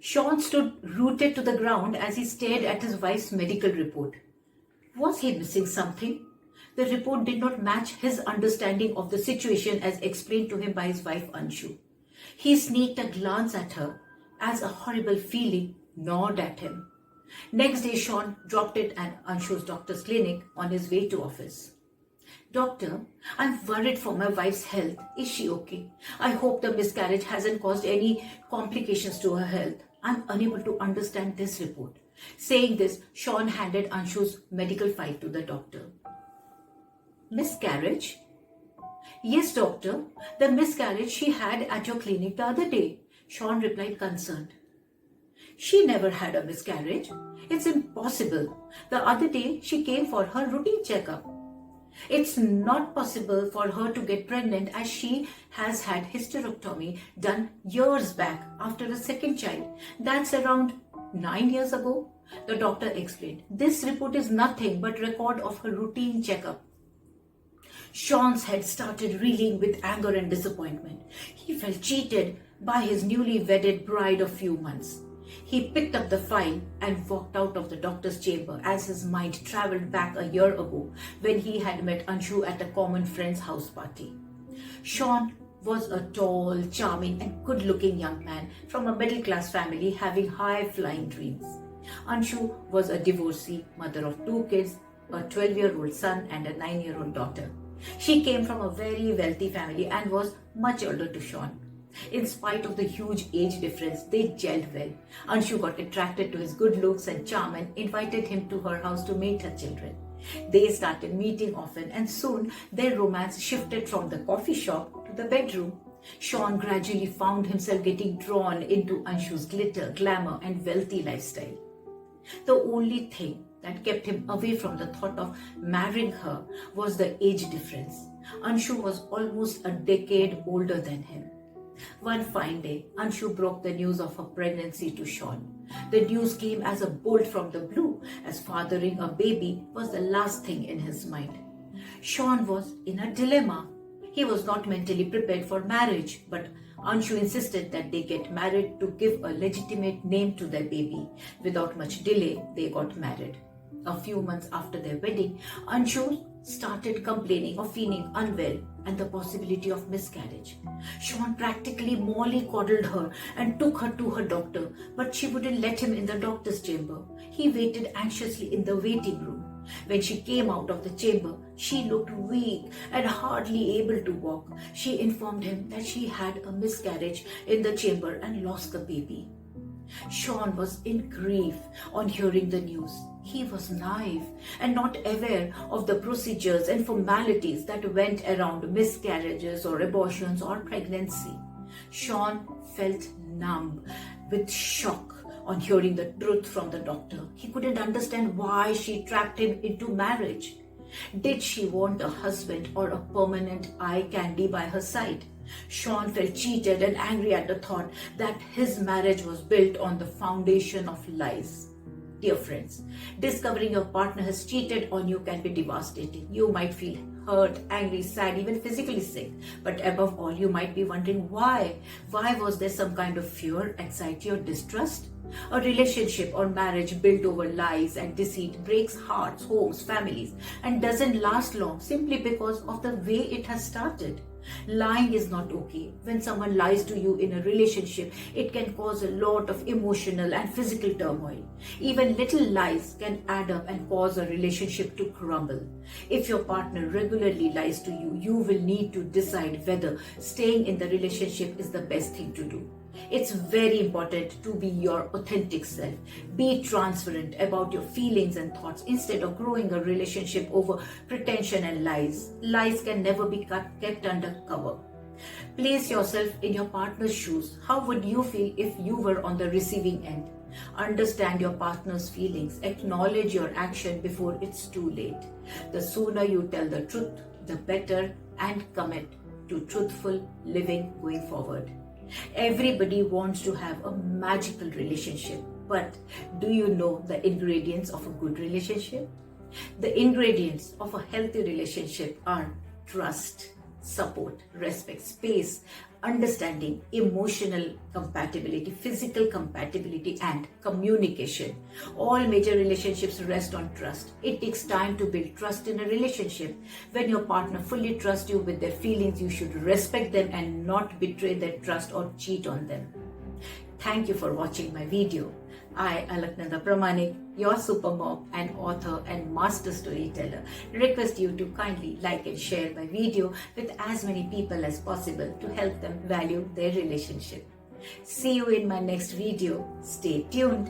Sean stood rooted to the ground as he stared at his wife's medical report. Was he missing something? The report did not match his understanding of the situation as explained to him by his wife Anshu. He sneaked a glance at her as a horrible feeling gnawed at him. Next day, Sean dropped in at Anshu's doctor's clinic on his way to office. Doctor, I'm worried for my wife's health. Is she okay? I hope the miscarriage hasn't caused any complications to her health. I'm unable to understand this report. Saying this, Sean handed Anshu's medical file to the doctor. Miscarriage? Yes, doctor. The miscarriage she had at your clinic the other day. Sean replied concerned. She never had a miscarriage. It's impossible. The other day she came for her routine checkup. It's not possible for her to get pregnant as she has had hysterectomy done years back after a second child. That's around 9 years ago. The doctor explained. This report is nothing but record of her routine checkup. Sean's head started reeling with anger and disappointment. He felt cheated by his newly wedded bride of few months. He picked up the file and walked out of the doctor's chamber as his mind travelled back a year ago when he had met Anshu at a common friend's house party. Sean was a tall, charming and good-looking young man from a middle-class family having high-flying dreams. Anshu was a divorcee, mother of 2 kids, a 12-year-old son and a 9-year-old daughter. She came from a very wealthy family and was much older to Sean. In spite of the huge age difference, they gelled well. Anshu got attracted to his good looks and charm and invited him to her house to meet her children. They started meeting often and soon their romance shifted from the coffee shop to the bedroom. Sean gradually found himself getting drawn into Anshu's glitter, glamour and wealthy lifestyle. The only thing that kept him away from the thought of marrying her was the age difference. Anshu was almost a decade older than him. One fine day, Anshu broke the news of her pregnancy to Sean. The news came as a bolt from the blue, as fathering a baby was the last thing in his mind. Sean was in a dilemma. He was not mentally prepared for marriage, but Anshu insisted that they get married to give a legitimate name to their baby. Without much delay, they got married. A few months after their wedding, Anshu started complaining of feeling unwell and the possibility of miscarriage. Sean practically mollycoddled her and took her to her doctor, but she wouldn't let him in the doctor's chamber. He waited anxiously in the waiting room. When she came out of the chamber, she looked weak and hardly able to walk. She informed him that she had a miscarriage in the chamber and lost the baby. Sean was in grief on hearing the news. He was naive and not aware of the procedures and formalities that went around miscarriages or abortions or pregnancy. Sean felt numb with shock on hearing the truth from the doctor. He couldn't understand why she trapped him into marriage. Did she want a husband or a permanent eye candy by her side? Sean felt cheated and angry at the thought that his marriage was built on the foundation of lies. Dear friends, discovering your partner has cheated on you can be devastating. You might feel hurt, angry, sad, even physically sick. But above all, you might be wondering why. Why was there some kind of fear, anxiety, or distrust? A relationship or marriage built over lies and deceit breaks hearts, homes, families, and doesn't last long simply because of the way it has started. Lying is not okay. When someone lies to you in a relationship, it can cause a lot of emotional and physical turmoil. Even little lies can add up and cause a relationship to crumble. If your partner regularly lies to you, you will need to decide whether staying in the relationship is the best thing to do. It's very important to be your authentic self. Be transparent about your feelings and thoughts instead of growing a relationship over pretension and lies. Lies can never be kept under cover. Place yourself in your partner's shoes. How would you feel if you were on the receiving end? Understand your partner's feelings. Acknowledge your action before it's too late. The sooner you tell the truth, the better, and commit to truthful living going forward. Everybody wants to have a magical relationship, but do you know the ingredients of a good relationship? The ingredients of a healthy relationship are trust, support, respect, space, understanding, emotional compatibility, physical compatibility, and communication. All major relationships rest on trust. It takes time to build trust in a relationship. When your partner fully trusts you with their feelings, you should respect them and not betray their trust or cheat on them. Thank you for watching my video. I, Alakananda Pramanik, your supermom and author and master storyteller, request you to kindly like and share my video with as many people as possible to help them value their relationship. See you in my next video. Stay tuned.